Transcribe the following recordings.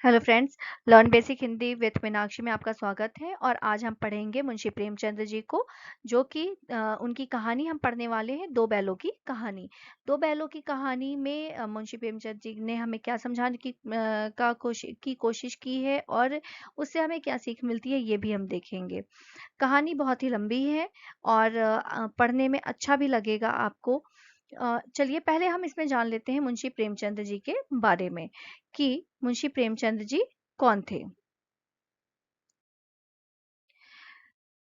Hello friends, learn basic Hindi with Meenakshi में आपका स्वागत है। और आज हम पढ़ेंगे मुंशी प्रेमचंद जी को, जो कि उनकी कहानी हम पढ़ने वाले हैं, दो बैलों की कहानी। दो बैलों की कहानी में मुंशी प्रेमचंद जी ने हमें क्या समझाने की कोशिश की है और उससे हमें क्या सीख मिलती है, ये भी हम देखेंगे। कहानी बहुत ही लंबी है और पढ़ने में अच्छा भी लगेगा आपको। चलिए पहले हम इसमें जान लेते हैं मुंशी प्रेमचंद जी के बारे में कि मुंशी प्रेमचंद जी कौन थे।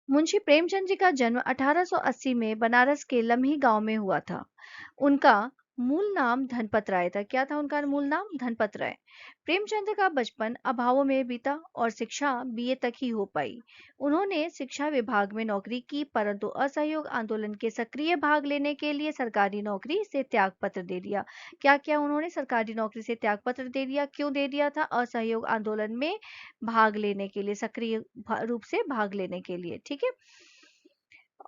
मुंशी प्रेमचंद जी का जन्म 1880 में बनारस के लम्ही गांव में हुआ था। उनका मूल नाम धनपत राय था। क्या था उनका मूल नाम? धनपत राय। प्रेमचंद का बचपन अभावों में बीता और शिक्षा बीए तक ही हो पाई। उन्होंने शिक्षा विभाग में नौकरी की, परंतु असहयोग आंदोलन के सक्रिय भाग लेने के लिए सरकारी नौकरी से त्याग पत्र दे दिया। क्या क्या उन्होंने सरकारी नौकरी से त्याग पत्र दे दिया? क्यों दे दिया था? असहयोग आंदोलन में भाग लेने के लिए, सक्रिय रूप से भाग लेने के लिए, ठीक है।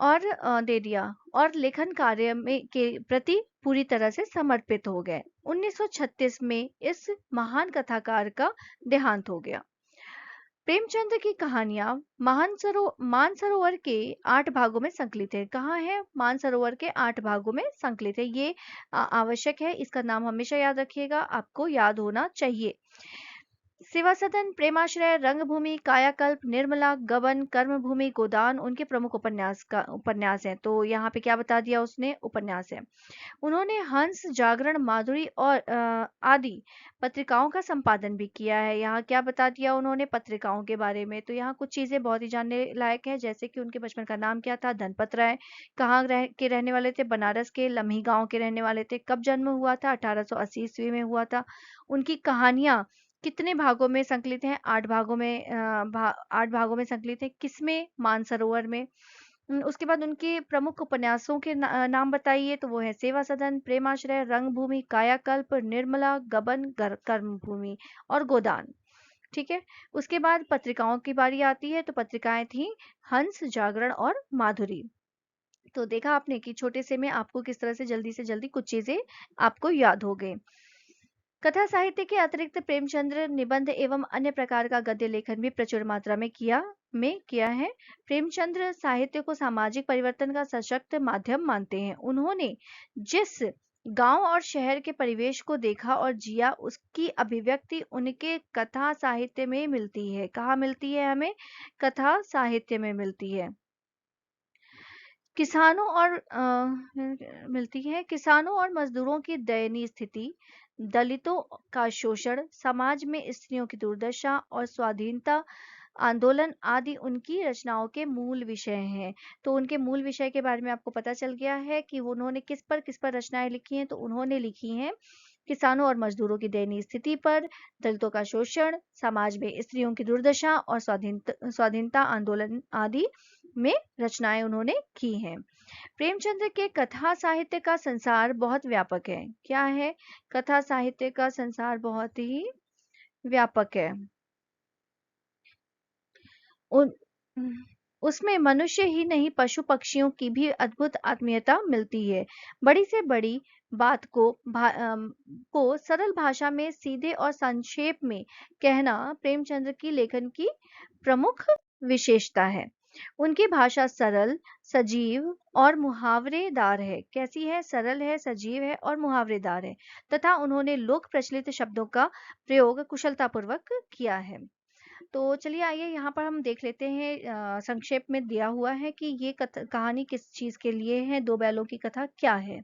और दे दिया और लेखन कार्य में के प्रति पूरी तरह से समर्पित हो गए। 1936 में इस महान कथाकार का देहांत हो गया। प्रेमचंद की कहानियां मानसरोवर के 8 भागों में संकलित है। कहाँ है? मानसरोवर के 8 भागों में संकलित है। ये आवश्यक है, इसका नाम हमेशा याद रखिएगा, आपको याद होना चाहिए। सेवा सदन, प्रेमाश्रय, रंगभूमि, कायाकल्प, निर्मला, गबन, कर्मभूमि, गोदान उनके प्रमुख उपन्यास हैं। तो यहाँ पे क्या बता दिया उसने? उपन्यास है। उन्होंने हंस, जागरण, माधुरी और आदि पत्रिकाओं का संपादन भी किया है। यहाँ क्या बता दिया उन्होंने पत्रिकाओं के बारे में? तो यहाँ कुछ चीजें बहुत ही जानने लायक है, जैसे कि उनके बचपन का नाम क्या था? धनपत राय। कहाँ के रहने वाले थे? बनारस के लम्ही गांव के रहने वाले थे। कब जन्म हुआ था? 1880 ईस्वी में हुआ था। उनकी कहानियां कितने भागों में संकलित हैं? 8 भागों में 8 भागों में संकलित है। किसमें? मानसरोवर में। उसके बाद उनके प्रमुख उपन्यासों के नाम बताइए। तो वो है सेवा सदन, प्रेमाश्रय, रंगभूमि, कायाकल्प, निर्मला, गबन, कर्मभूमि और गोदान। ठीक है। उसके बाद पत्रिकाओं की बारी आती है, तो पत्रिकाएं थी हंस, जागरण और माधुरी। तो देखा आपने कि छोटे से में आपको किस तरह से जल्दी कुछ चीजें आपको याद हो गई। कथा साहित्य के अतिरिक्त प्रेमचंद्र निबंध एवं अन्य प्रकार का गद्य लेखन भी प्रचुर मात्रा में किया है। प्रेमचंद्र साहित्य को सामाजिक परिवर्तन का सशक्त माध्यम मानते हैं। उन्होंने जिस गांव और शहर के परिवेश को देखा और जिया, उसकी अभिव्यक्ति उनके कथा साहित्य में मिलती है। कहाँ मिलती है? हमें कथा साहित्य में मिलती है। किसानों और मिलती है। किसानों और मजदूरों की दयनीय स्थिति, दलितों का शोषण, समाज में स्त्रियों की दुर्दशा और स्वाधीनता आंदोलन आदि उनकी रचनाओं के मूल विषय हैं। तो उनके मूल विषय के बारे में आपको पता चल गया है कि उन्होंने किस पर रचनाएं लिखी हैं। तो उन्होंने लिखी हैं किसानों और मजदूरों की दयनीय स्थिति पर, दलितों का शोषण, समाज में स्त्रियों की दुर्दशा और स्वाधीनता आंदोलन आदि में रचनाएं उन्होंने की हैं। प्रेमचंद्र के कथा साहित्य का संसार बहुत व्यापक है। क्या है? कथा साहित्य का संसार बहुत ही व्यापक है। उन उसमें मनुष्य ही नहीं, पशु पक्षियों की भी अद्भुत आत्मीयता मिलती है। बड़ी से बड़ी बात को सरल भाषा में सीधे और संक्षेप में कहना प्रेमचंद्र की लेखन की प्रमुख विशेषता है। उनकी भाषा सरल, सजीव और मुहावरेदार है। कैसी है? सरल है, सजीव है और मुहावरेदार है, तथा उन्होंने लोक प्रचलित शब्दों का प्रयोग कुशलतापूर्वक किया है। तो चलिए आइए यहाँ पर हम देख लेते हैं, संक्षेप में दिया हुआ है कि ये कहानी किस चीज के लिए है। दो बैलों की कथा क्या है?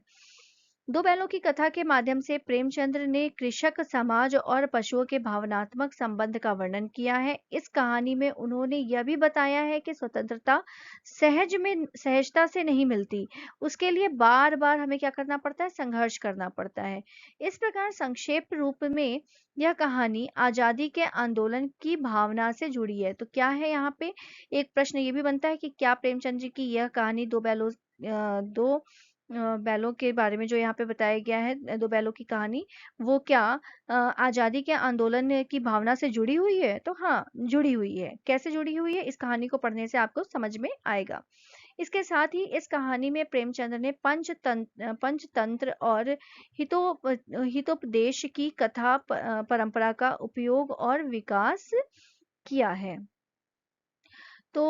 दो बैलों की कथा के माध्यम से प्रेमचंद्र ने कृषक समाज और पशुओं के भावनात्मक संबंध का वर्णन किया है। इस कहानी में उन्होंने यह भी बताया है कि स्वतंत्रता सहजता से नहीं मिलती, उसके लिए बार बार हमें क्या करना पड़ता है? संघर्ष करना पड़ता है। इस प्रकार संक्षेप रूप में यह कहानी आजादी के आंदोलन की भावना से जुड़ी है। तो क्या है यहाँ पे? एक प्रश्न ये भी बनता है कि क्या प्रेमचंद जी की यह कहानी दो बैलों के बारे में जो यहाँ पे बताया गया है, दो बैलों की कहानी, वो क्या आजादी के आंदोलन की भावना से जुड़ी हुई है? तो हाँ, जुड़ी हुई है। कैसे जुड़ी हुई है? इस कहानी को पढ़ने से आपको समझ में आएगा। इसके साथ ही इस कहानी में प्रेमचंद ने पंचतंत्र और हितोपदेश की कथा परंपरा का उपयोग और विकास किया है। तो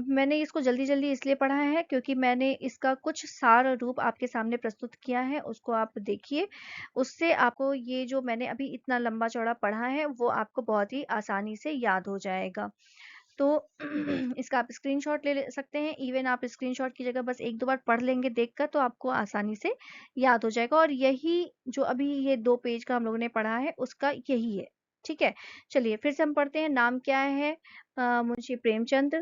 मैंने इसको जल्दी-जल्दी इसलिए पढ़ा है क्योंकि मैंने इसका कुछ सार रूप आपके सामने प्रस्तुत किया है, उसको आप देखिए। उससे आपको ये जो मैंने अभी इतना लंबा-चौड़ा पढ़ा है, वो आपको बहुत ही आसानी से याद हो जाएगा। तो इसका आप स्क्रीनशॉट ले सकते हैं। इवन आप स्क्रीनशॉट की जगह बस 1-2 बार पढ़ लेंगे देखकर तो आपको आसानी से याद हो जाएगा और यही जो अभी ये 2 पेज का हम लोगों ने पढ़ा है, उसका यही है। ठीक है? चलिए फिर से हम पढ़ते हैं। नाम क्या है? मुंशी प्रेमचंद।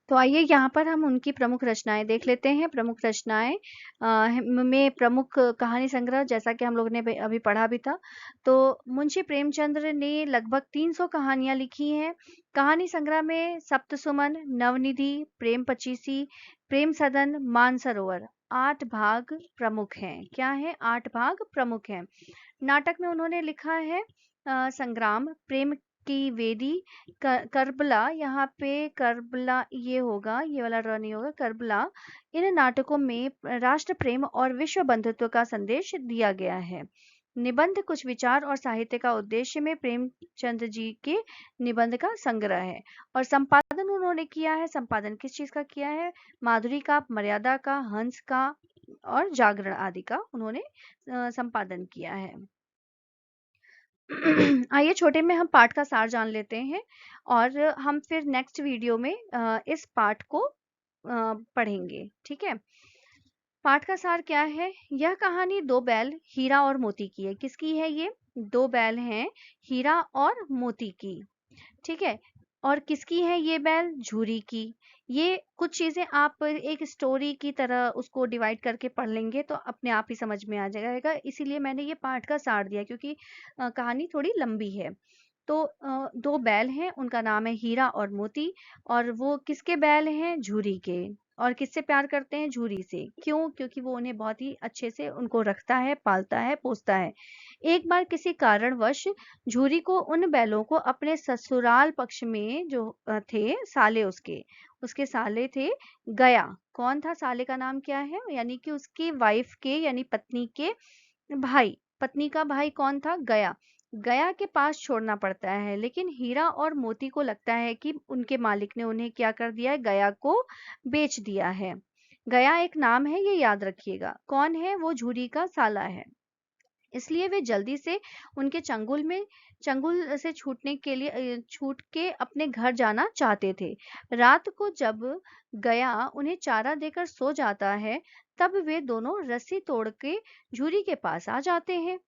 तो आइए यहाँ पर हम उनकी प्रमुख रचनाएँ देख लेते हैं। प्रमुख रचनाएँ में प्रमुख कहानी संग्रह जैसा कि हम लोगों ने अभी पढ़ा भी था। तो मुंशी प्रेमचंद ने लगभग 300 कहानियाँ लिखी हैं। कहानी संग्रह में सप्तसुमन, नवनिधि, प्रेम पचीसी, प्रेम सदन, मानसरोवर 8 भाग प्रमुख हैं। क्या है? 8 भाग प्रमुख हैं। नाटक में उन्होंने लिखा है संग्राम, प्रेम की वेदी, करबला, यहाँ पे करबला ये होगा, ये वाला र नहीं होगा, करबला। इन नाटकों में राष्ट्र प्रेम और विश्व बंधुत्व का संदेश दिया गया है। निबंध कुछ विचार और साहित्य का उद्देश्य में प्रेमचंद जी के निबंध का संग्रह है और संपादन उन्होंने किया है। संपादन किस चीज का किया है? माधुरी का, मर्यादा का, हंस का और जागरण आदि का उन्होंने संपादन किया है। आइए छोटे में हम पाठ का सार जान लेते हैं और हम फिर नेक्स्ट वीडियो में इस पाठ को पढ़ेंगे। ठीक है? पाठ का सार क्या है? यह कहानी 2 बैल हीरा और मोती की है। किसकी है ये? 2 बैल हैं हीरा और मोती की। ठीक है? और किसकी है ये बैल? झूरी की। ये कुछ चीजें आप एक स्टोरी की तरह उसको डिवाइड करके पढ़ लेंगे तो अपने आप ही समझ में आ जाएगा। इसीलिए मैंने ये पाठ का सार दिया क्योंकि कहानी थोड़ी लंबी है। तो 2 बैल हैं, उनका नाम है हीरा और मोती और वो किसके बैल हैं? झूरी के। और किससे प्यार करते हैं? झूरी से। क्यों? क्योंकि वो उन्हें बहुत ही अच्छे से उनको रखता है, पालता है, पोसता है। एक बार किसी कारणवश झूरी को उन बैलों को अपने ससुराल पक्ष में जो थे साले उसके साले थे गया। कौन था? साले का नाम क्या है? यानी कि उसकी वाइफ के यानी पत्नी के भाई, पत्नी का भाई कौन था? गया। गया के पास छोड़ना पड़ता है लेकिन हीरा और मोती को लगता है कि उनके मालिक ने उन्हें क्या कर दिया है? गया को बेच दिया है। गया एक नाम है, ये याद रखिएगा। कौन है? वो झूरी का साला है। इसलिए वे जल्दी से उनके चंगुल से छूटने के लिए छूट के अपने घर जाना चाहते थे। रात को जब गया उन्हें चारा देकर सो जाता है तब वे दोनों रस्सी तोड़ के झूरी के पास आ जाते हैं।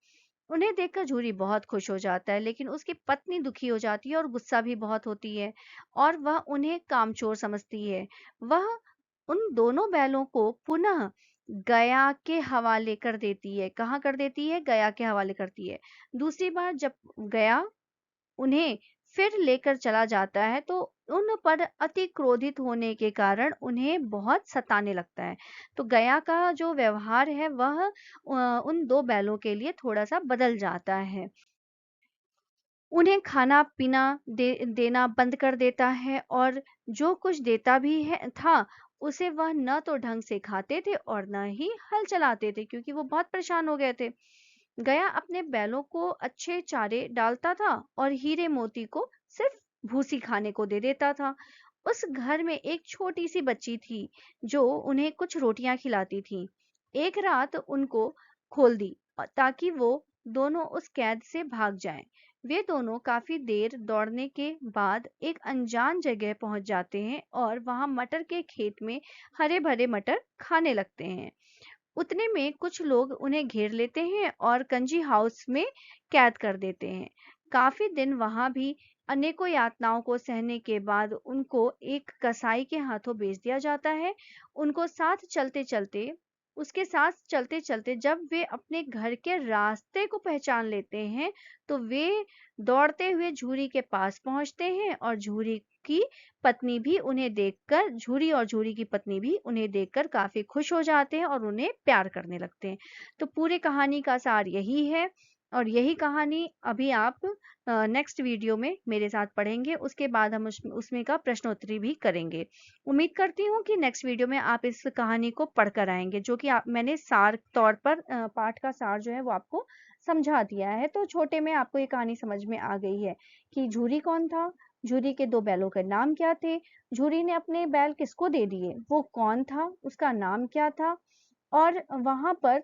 उन्हें देखकर झूरी बहुत खुश हो जाता है लेकिन उसकी पत्नी दुखी हो जाती है और गुस्सा भी बहुत होती है और वह उन्हें कामचोर समझती है। वह उन दोनों बैलों को पुनः गया के हवाले कर देती है। कहाँ कर देती है? गया के हवाले करती है। दूसरी बार जब गया उन्हें फिर लेकर चला जाता है तो उन पर अति क्रोधित होने के कारण उन्हें बहुत सताने लगता है। तो गया का जो व्यवहार है वह उन 2 बैलों के लिए थोड़ा-सा बदल जाता है। उन्हें खाना-पीना देना बंद कर देता है और जो कुछ देता भी था, उसे वह न तो ढंग से खाते थे और न ही हल चलाते थे क्योंकि वो बहुत परेशान हो गए थे। गया अपने बैलों को अच्छे चारे डालता था और हीरे मोती को सिर्फ भूसी खाने को दे देता था। उस घर में एक छोटी सी बच्ची थी जो उन्हें कुछ रोटियां खिलाती थी। एक रात उनको खोल दी ताकि वो दोनों उस कैद से भाग जाएं। वे दोनों काफी देर दौड़ने के बाद एक अनजान जगह पहुंच जाते हैं और वहां मटर के खेत में हरे भरे मटर खाने लगते हैं। उतने में कुछ लोग उन्हें घेर लेते हैं और कंजी हाउस में कैद कर देते हैं। काफी दिन वहां भी अनेकों यातनाओं को सहने के बाद उनको एक कसाई के हाथों बेच दिया जाता है। उनको साथ चलते चलते उसके साथ चलते चलते जब वे अपने घर के रास्ते को पहचान लेते हैं तो वे दौड़ते हुए झूरी के पास पहुंचते हैं और झूरी और झूरी की पत्नी भी उन्हें देखकर काफी खुश हो जाते हैं और उन्हें प्यार करने लगते हैं। तो पूरे कहानी का सार यही है और यही कहानी अभी आप नेक्स्ट वीडियो में मेरे साथ पढ़ेंगे, उसके बाद हम उसमें का प्रश्नोत्तरी भी करेंगे। उम्मीद करती हूँ कि नेक्स्ट वीडियो में आप इस कहानी को पढ़कर आएँगे, जो कि मैंने सार तौर पर पाठ का सार जो है वो आपको समझा दिया है। तो छोटे में आपको ये कहानी समझ में आ गई है कि झूरी कौन था, झूरी के 2 बैलों के नाम क्या थे, झूरी ने अपने बैल किसको दे दिए, वो कौन था, उसका नाम क्या था और वहाँ पर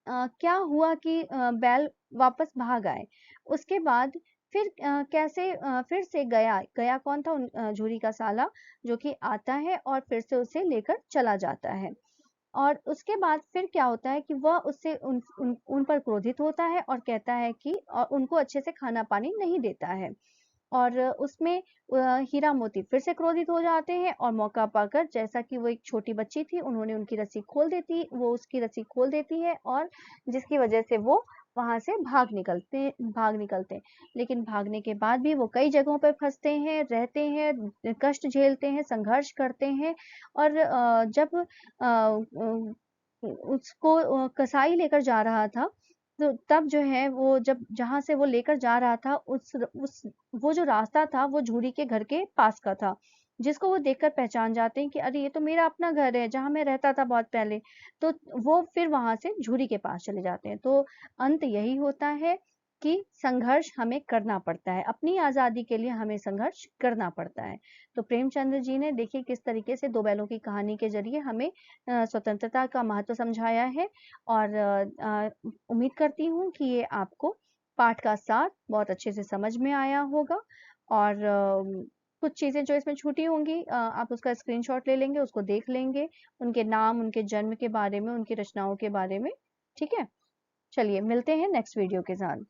क्या हुआ कि बैल वापस भाग आए। उसके बाद फिर कैसे फिर से गया गया कौन था झूरी का साला जो कि आता है और फिर से उसे लेकर चला जाता है। और उसके बाद फिर क्या होता है कि वह उससे उन पर क्रोधित होता है और कहता है कि उनको अच्छे से खाना-पानी नहीं देता है। और उसमें हीरा मोती फिर से क्रोधित हो जाते हैं और मौका पाकर जैसा कि वो एक छोटी बच्ची थी उन्होंने उनकी रस्सी खोल देती वो उसकी रस्सी खोल देती है और जिसकी वजह से वो वहां से भाग निकलते हैं। लेकिन भागने के बाद भी वो कई जगहों पर फंसते हैं, रहते हैं, कष्ट झेलते हैं, संघर्ष करते हैं और जब उसको कसाई लेकर जा रहा था तो तब जो है वो जब जहाँ से वो लेकर जा रहा था उस वो जो रास्ता था वो झूरी के घर के पास का था, जिसको वो देखकर पहचान जाते हैं कि अरे ये तो मेरा अपना घर है जहाँ मैं रहता था बहुत पहले। तो वो फिर वहां से झूरी के पास चले जाते हैं। तो अंत यही होता है कि संघर्ष हमें करना पड़ता है, अपनी आजादी के लिए हमें संघर्ष करना पड़ता है। तो प्रेमचंद्र जी ने देखिए किस तरीके से दो बैलों की कहानी के जरिए हमें स्वतंत्रता का महत्व समझाया है और उम्मीद करती हूँ कि ये आपको पाठ का सार बहुत अच्छे से समझ में आया होगा और कुछ चीज़ें जो इसमें छूटी होंगी आप उसका स्क्रीनशॉट ले लेंगे, उसको देख लेंगे, उनके नाम, उनके जन्म के बारे में, उनकी रचनाओं के बारे में, ठीक है? चलिए मिलते हैं नेक्स्ट वीडियो के साथ।